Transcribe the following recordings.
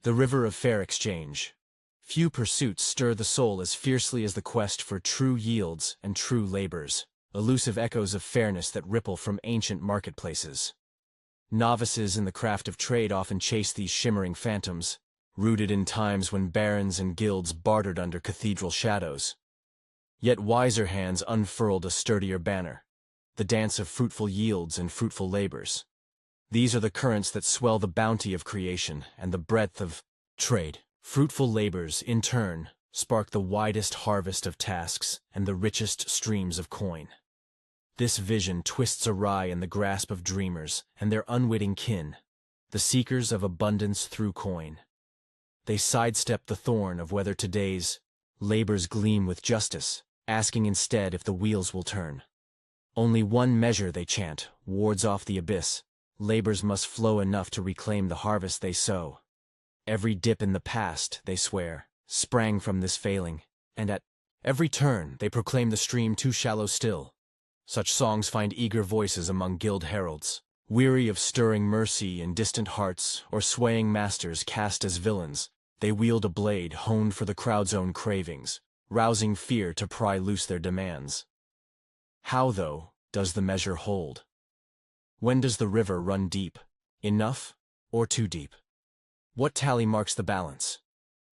The river of fair exchange. Few pursuits stir the soul as fiercely as the quest for true yields and true labors, elusive echoes of fairness that ripple from ancient marketplaces. Novices in the craft of trade often chase these shimmering phantoms, rooted in times when barons and guilds bartered under cathedral shadows. Yet wiser hands unfurled a sturdier banner, the dance of fruitful yields and fruitful labors. These are the currents that swell the bounty of creation and the breadth of trade. Fruitful labors, in turn, spark the widest harvest of tasks and the richest streams of coin. This vision twists awry in the grasp of dreamers and their unwitting kin, the seekers of abundance through coin. They sidestep the thorn of whether today's labors gleam with justice, asking instead if the wheels will turn. Only one measure, they chant, wards off the abyss. Labors must flow enough to reclaim the harvest they sow. Every dip in the past, they swear, sprang from this failing, and at every turn they proclaim the stream too shallow still. Such songs find eager voices among guild heralds, weary of stirring mercy in distant hearts or swaying masters cast as villains. They wield a blade honed for the crowd's own cravings, rousing fear to pry loose their demands. How, though, does the measure hold? When does the river run deep? Enough or too deep? What tally marks the balance?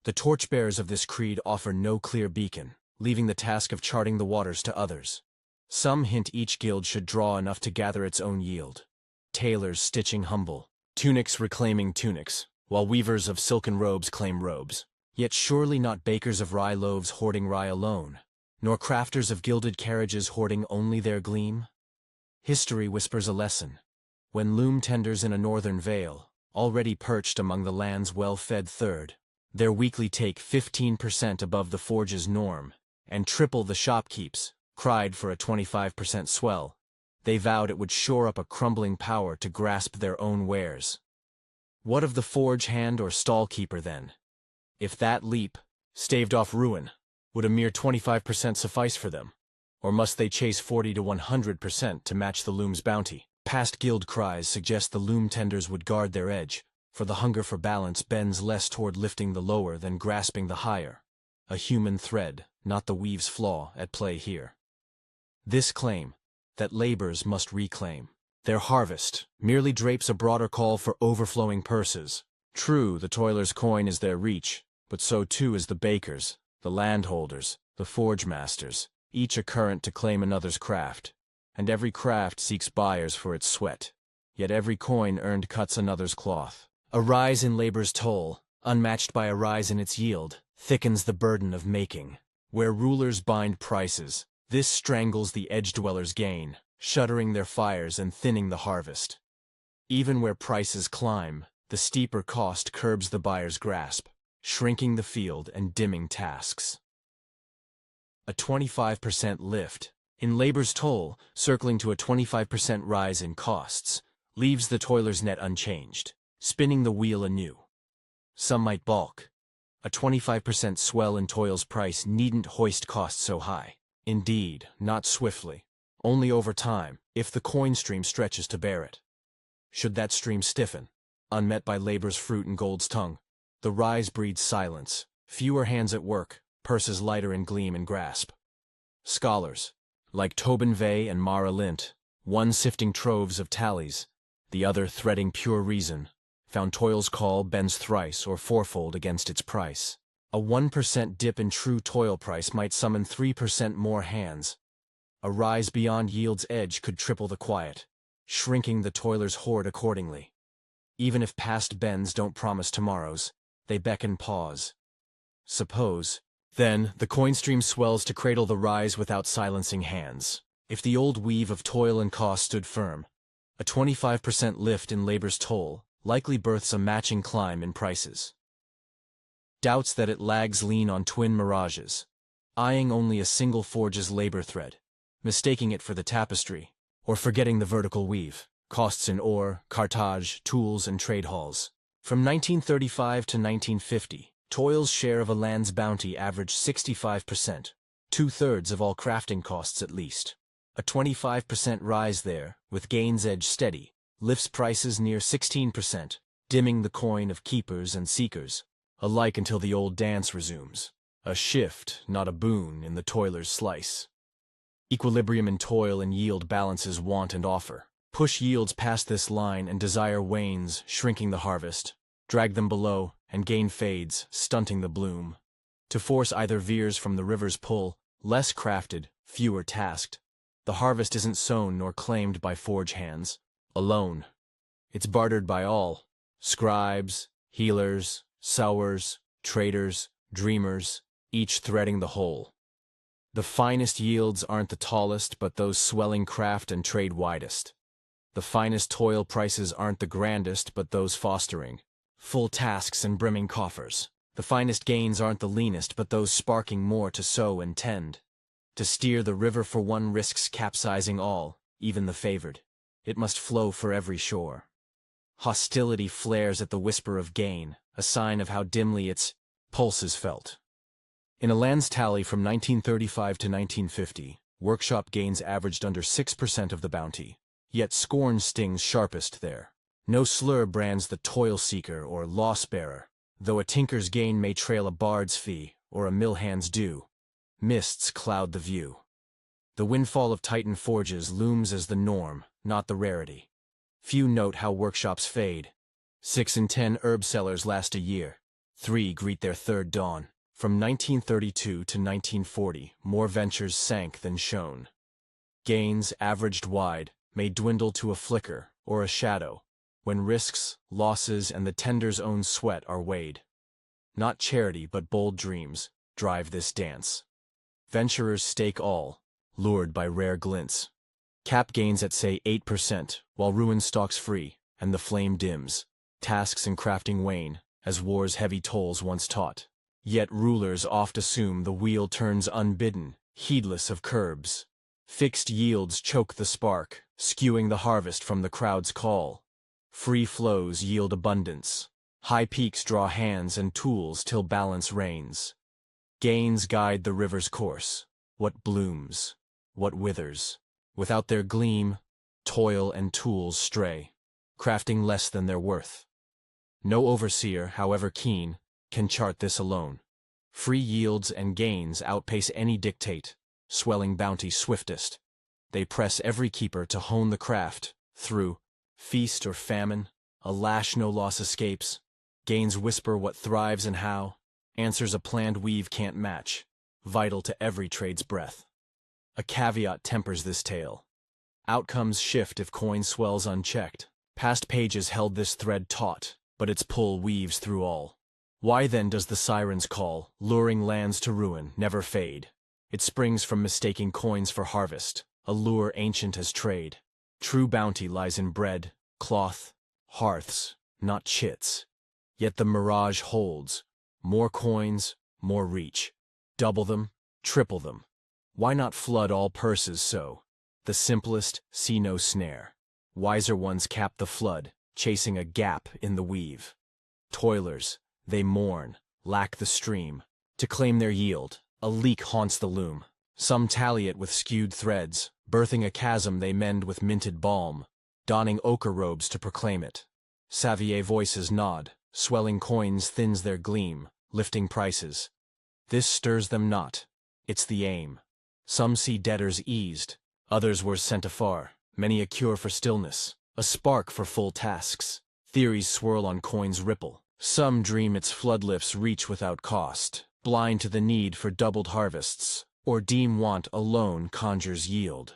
The torchbearers of this creed offer no clear beacon, leaving the task of charting the waters to others. Some hint each guild should draw enough to gather its own yield. Tailors stitching humble, tunics reclaiming tunics, while weavers of silken robes claim robes. Yet surely not bakers of rye loaves hoarding rye alone, nor crafters of gilded carriages hoarding only their gleam. History whispers a lesson. When loom tenders in a northern vale, already perched among the land's well-fed third, their weekly take 15% above the forge's norm, and triple the shopkeep's, cried for a 25% swell, they vowed it would shore up a crumbling power to grasp their own wares. What of the forge hand or stall-keeper then? If that leap staved off ruin, would a mere 25% suffice for them? Or must they chase 40 to 100% to match the loom's bounty? Past guild cries suggest the loom tenders would guard their edge, for the hunger for balance bends less toward lifting the lower than grasping the higher. A human thread, not the weave's flaw, at play here. This claim, that labors must reclaim their harvest, merely drapes a broader call for overflowing purses. True, the toiler's coin is their reach, but so too is the baker's, the landholders, the forge masters, each a current to claim another's craft. And every craft seeks buyers for its sweat, yet every coin earned cuts another's cloth. A rise in labor's toll, unmatched by a rise in its yield, thickens the burden of making. Where rulers bind prices, this strangles the edge-dwellers' gain, shuttering their fires and thinning the harvest. Even where prices climb, the steeper cost curbs the buyer's grasp, shrinking the field and dimming tasks. A 25% lift in labor's toll, circling to a 25% rise in costs, leaves the toiler's net unchanged, spinning the wheel anew. Some might balk. A 25% swell in toil's price needn't hoist costs so high. Indeed, not swiftly, only over time, if the coin stream stretches to bear it. Should that stream stiffen, unmet by labor's fruit and gold's tongue, the rise breeds silence, fewer hands at work, purses lighter in gleam and grasp. Scholars, like Tobin Vey and Mara Lint, one sifting troves of tallies, the other threading pure reason, found toil's call bends thrice or fourfold against its price. A 1% dip in true toil price might summon 3% more hands. A rise beyond yield's edge could triple the quiet, shrinking the toiler's hoard accordingly. Even if past bends don't promise tomorrows, they beckon pause. Suppose, then, the coin stream swells to cradle the rise without silencing hands. If the old weave of toil and cost stood firm, a 25% lift in labor's toll likely births a matching climb in prices. Doubts that it lags lean on twin mirages, eyeing only a single forge's labor thread, mistaking it for the tapestry, or forgetting the vertical weave, costs in ore, cartage, tools, and trade halls. From 1935 to 1950, toil's share of a land's bounty averaged 65%, 2/3 of all crafting costs at least. A 25% rise there, with gains edge steady, lifts prices near 16%, dimming the coin of keepers and seekers, alike until the old dance resumes. A shift, not a boon, in the toiler's slice. Equilibrium in toil and yield balances want and offer. Push yields past this line and desire wanes, shrinking the harvest. Drag them below, and gain fades, stunting the bloom. To force either veers from the river's pull, less crafted, fewer tasked. The harvest isn't sown nor claimed by forge hands, alone. It's bartered by all. Scribes, healers, sowers, traders, dreamers, each threading the whole. The finest yields aren't the tallest, but those swelling craft and trade widest. The finest toil prices aren't the grandest, but those fostering full tasks and brimming coffers. The finest gains aren't the leanest, but those sparking more to sow and tend. To steer the river for one risks capsizing all, even the favored. It must flow for every shore. Hostility flares at the whisper of gain, a sign of how dimly its pulse is felt. In a land's tally from 1935 to 1950, workshop gains averaged under 6% of the bounty, yet scorn stings sharpest there. No slur brands the toil-seeker or loss-bearer, though a tinker's gain may trail a bard's fee or a mill-hand's due. Mists cloud the view. The windfall of Titan forges looms as the norm, not the rarity. Few note how workshops fade. 6 in 10 herb sellers last a year. 3 greet their third dawn. From 1932 to 1940, more ventures sank than shone. Gains, averaged wide, may dwindle to a flicker or a shadow, when risks, losses, and the tender's own sweat are weighed. Not charity but bold dreams drive this dance. Venturers stake all, lured by rare glints. Cap gains at say 8%, while ruin stalks free, and the flame dims. Tasks and crafting wane, as war's heavy tolls once taught. Yet rulers oft assume the wheel turns unbidden, heedless of curbs. Fixed yields choke the spark, skewing the harvest from the crowd's call. Free flows yield abundance. High peaks draw hands and tools till balance reigns. Gains guide the river's course. What blooms, what withers. Without their gleam, toil and tools stray, crafting less than their worth. No overseer, however keen, can chart this alone. Free yields and gains outpace any dictate, swelling bounty swiftest. They press every keeper to hone the craft, through feast or famine, a lash no loss escapes. Gains whisper what thrives and how, answers a planned weave can't match, vital to every trade's breath. A caveat tempers this tale. Outcomes shift if coin swells unchecked. Past pages held this thread taut, but its pull weaves through all. Why then does the siren's call, luring lands to ruin, never fade? It springs from mistaking coins for harvest, a lure ancient as trade. True bounty lies in bread, cloth, hearths, not chits. Yet the mirage holds. More coins, more reach. Double them, triple them. Why not flood all purses so? The simplest see no snare. Wiser ones cap the flood, chasing a gap in the weave. Toilers, they mourn, lack the stream. To claim their yield, a leak haunts the loom. Some tally it with skewed threads, birthing a chasm they mend with minted balm, donning ochre robes to proclaim it. Savier voices nod, swelling coins thins their gleam, lifting prices. This stirs them not, it's the aim. Some see debtors eased, others were sent afar, many a cure for stillness, a spark for full tasks. Theories swirl on coin's ripple. Some dream its floodlifts reach without cost, blind to the need for doubled harvests, or deem want alone conjures yield.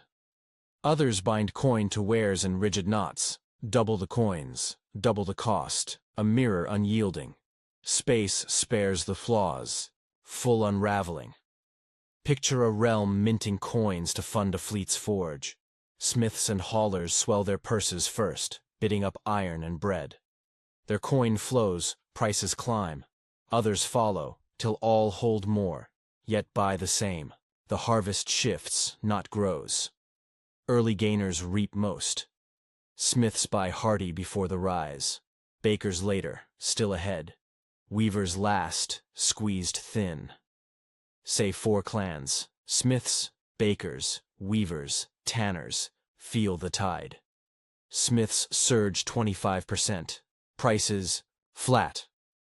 Others bind coin to wares and rigid knots, double the coins, double the cost, a mirror unyielding. Space spares the flaws, full unraveling. Picture a realm minting coins to fund a fleet's forge. Smiths and haulers swell their purses first, bidding up iron and bread. Their coin flows, prices climb. Others follow, till all hold more, yet buy the same. The harvest shifts, not grows. Early gainers reap most. Smiths buy hearty before the rise. Bakers later, still ahead. Weavers last, squeezed thin. Say 4 clans, smiths, bakers, weavers, tanners, feel the tide. Smiths surge 25%, prices, flat.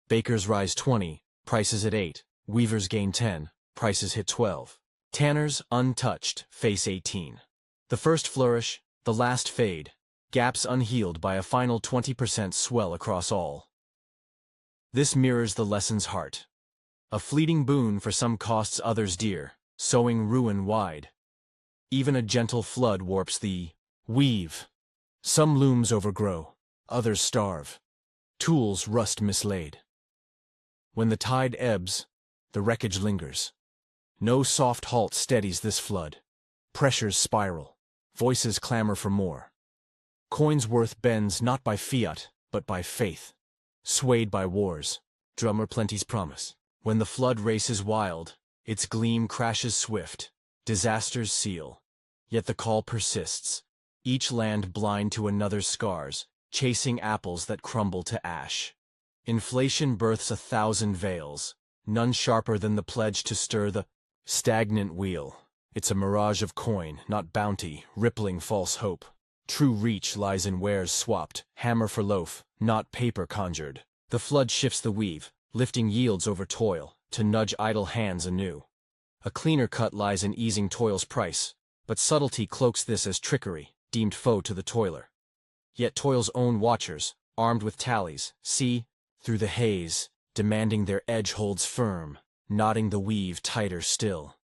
Bakers rise 20, prices at 8. Weavers gain 10, prices hit 12. Tanners, untouched, face 18. The first flourish, the last fade, gaps unhealed by a final 20% swell across all. This mirrors the lesson's heart. A fleeting boon for some costs others dear, sowing ruin wide. Even a gentle flood warps the weave. Some looms overgrow, others starve. Tools rust mislaid. When the tide ebbs, the wreckage lingers. No soft halt steadies this flood. Pressures spiral. Voices clamor for more. Coin's worth bends not by fiat, but by faith. Swayed by wars, drummer plenty's promise. When the flood races wild, its gleam crashes swift. Disasters seal. Yet the call persists. Each land blind to another's scars, chasing apples that crumble to ash. Inflation births 1,000 veils, none sharper than the pledge to stir the stagnant wheel. It's a mirage of coin, not bounty, rippling false hope. True reach lies in wares swapped, hammer for loaf, not paper conjured. The flood shifts the weave, lifting yields over toil, to nudge idle hands anew. A cleaner cut lies in easing toil's price, but subtlety cloaks this as trickery, deemed foe to the toiler. Yet toil's own watchers, armed with tallies, see, through the haze, demanding their edge holds firm, knotting the weave tighter still.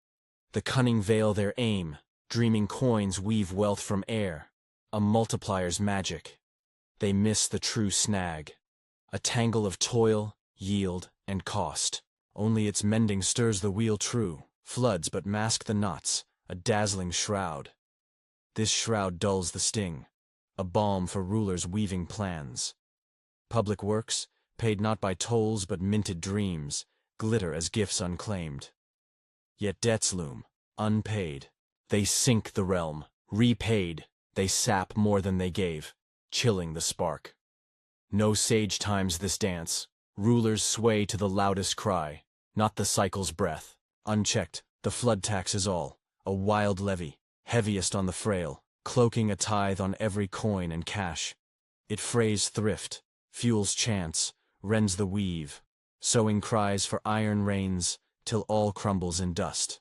The cunning veil their aim, dreaming coins weave wealth from air, a multiplier's magic. They miss the true snag. A tangle of toil, yield, and cost. Only its mending stirs the wheel true, floods but mask the knots, a dazzling shroud. This shroud dulls the sting, a balm for rulers weaving plans. Public works, paid not by tolls but minted dreams, glitter as gifts unclaimed. Yet debts loom, unpaid. They sink the realm, repaid, they sap more than they gave, chilling the spark. No sage times this dance, rulers sway to the loudest cry, not the cycle's breath. Unchecked, the flood tax is all, a wild levy, heaviest on the frail, cloaking a tithe on every coin and cash. It frays thrift, fuels chance, rends the weave, sowing cries for iron rains, till all crumbles in dust.